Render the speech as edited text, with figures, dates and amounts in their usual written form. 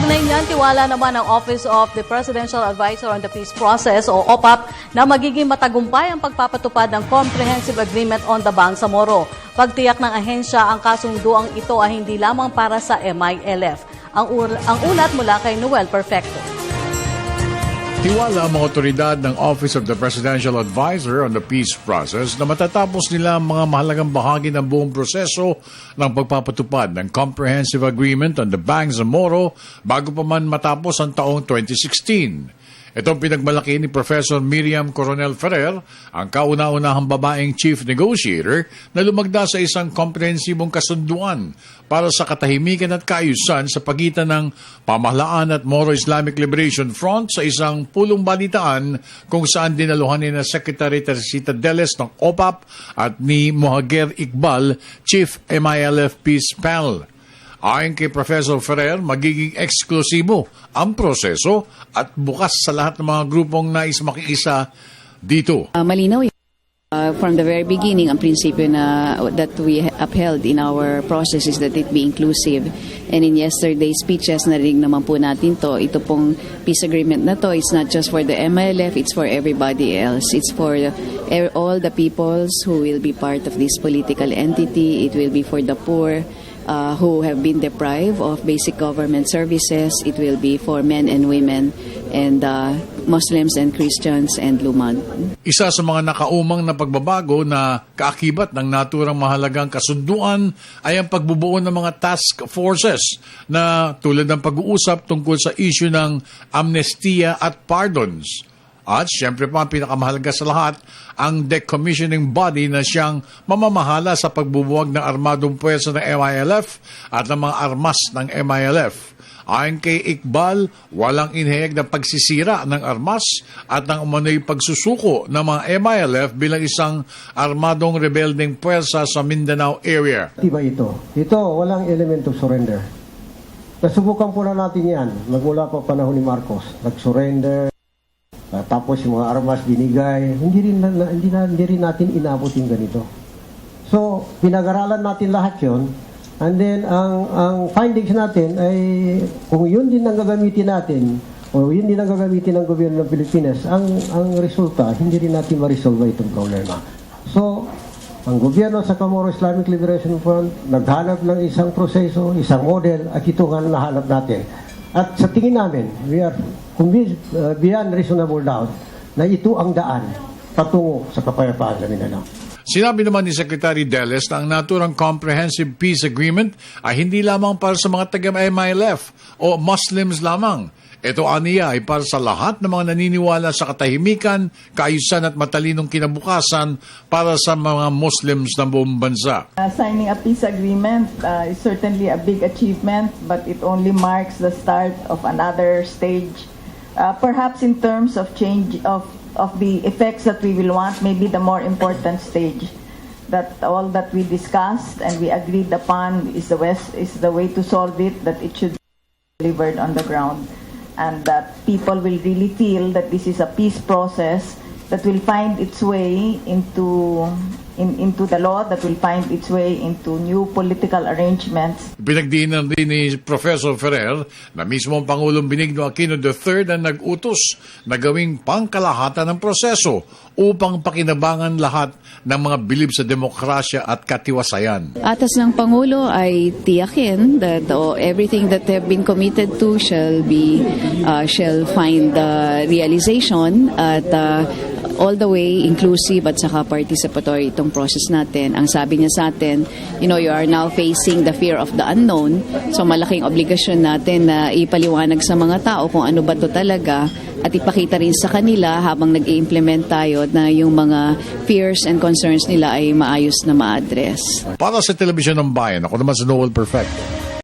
Kaugnay niyan, tiwala naman ang Office of the Presidential Advisor on the Peace Process o OPAP na magiging matagumpay ang pagpapatupad ng Comprehensive Agreement on the Bangsamoro. Pagtiyak ng ahensya, ang kasunduang ito ay hindi lamang para sa MILF. Ang ulat mula kay Noel Perfecto. Tiwala ang mga otoridad ng Office of the Presidential Advisor on the Peace Process na matatapos nila ang mga mahalagang bahagi ng buong proseso ng pagpapatupad ng Comprehensive Agreement on the Bangsamoro bago pa man matapos ang taong 2016. Itong pinagmalaki ni Professor Miriam Coronel Ferrer, ang kauna-unahang babaeng chief negotiator na lumagda sa isang komprehensibong kasunduan para sa katahimikan at kaayusan sa pagitan ng Pamahalaan at Moro Islamic Liberation Front sa isang pulong balitaan kung saan dinaluhan ni na Secretary Teresita Deles ng OPAP at ni Mohager Iqbal, Chief MILF Peace Panel. Ayon kay Professor Ferrer, magiging eksklusibo ang proseso at bukas sa lahat ng mga grupong nais makiisa dito. Malinaw from the very beginning, ang prinsipyo na that we upheld in our process is that it be inclusive. And in yesterday's speeches, narinig naman po natin to. Ito pong peace agreement na to, it's not just for the MILF, it's for everybody else. It's for all the peoples who will be part of this political entity. It will be for the poor, who have been deprived of basic government services. It will be for men and women and Muslims and Christians and lumad. Isa sa mga nakaumang na pagbabago na kaakibat ng naturang mahalagang kasunduan ay ang pagbubuo ng mga task forces na tulad ng pag-uusap tungkol sa issue ng amnestia at pardons. At siyempre pa ang pinakamahalaga sa lahat, ang decommissioning body na siyang mamamahala sa pagbubuwag ng armadong puwersa ng MILF at ng mga armas ng MILF. Ayon kay Iqbal, walang inihayag na pagsisira ng armas at ng umano'y pagsusuko ng mga MILF bilang isang armadong rebelding puwersa sa Mindanao area. Diba ito? Ito, walang element of surrender. Nasubukan po na natin yan. Magmula pa panahon ni Marcos. Nag-surrender. Tapos yung mga armas binigay, hindi rin natin inabot yung ganito. So, pinag-aralan natin lahat yon. And then, ang findings natin ay, kung yun din ang gagamitin natin, o yun din ang gagamitin ng gobyerno ng Pilipinas, ang resulta, hindi rin natin ma-resolve itong problema. So, ang gobyerno sa Moro Islamic Liberation Front, naghanap ng isang proseso, isang model, at ito nga nahanap natin. At sa tingin namin, we are convinced beyond reasonable doubt na ito ang daan patungo sa kapayapaan sa Mindanao. Sinabi naman ni Secretary Deles na ang naturang Comprehensive Peace Agreement ay hindi lamang para sa mga taga-MILF o Muslims lamang. Ito aniya ay para sa lahat ng mga naniniwala sa katahimikan, kaayusan at matalinong kinabukasan para sa mga Muslims ng buong bansa. Signing a peace agreement is certainly a big achievement, but it only marks the start of another stage. Perhaps in terms of change of the effects that we will want, maybe the more important stage, that all that we discussed and we agreed upon is the way to solve it, that it should be delivered on the ground. And that people will really feel that this is a peace process that will find its way into the law, that will find its way into new political arrangements. Pinagdiinan din ni Professor Ferrer na mismo ang Pangulong Benigno Aquino III ang nag-utos na gawing pangkalahatan ng proseso upang pakinabangan lahat ng mga bilib sa demokrasya at katiwasayan. Atas ng Pangulo ay tiyakin that everything that have been committed to shall find realization at all the way inclusive at saka participatory itong process natin. Ang sabi niya sa atin, you are now facing the fear of the unknown. So malaking obligasyon natin na ipaliwanag sa mga tao kung ano ba to talaga at ipakita rin sa kanila habang nag-i-implement tayo na yung mga fears and concerns nila ay maayos na ma-address. Para sa Telebisyon ng Bayan, ako naman si Noel Perfecto.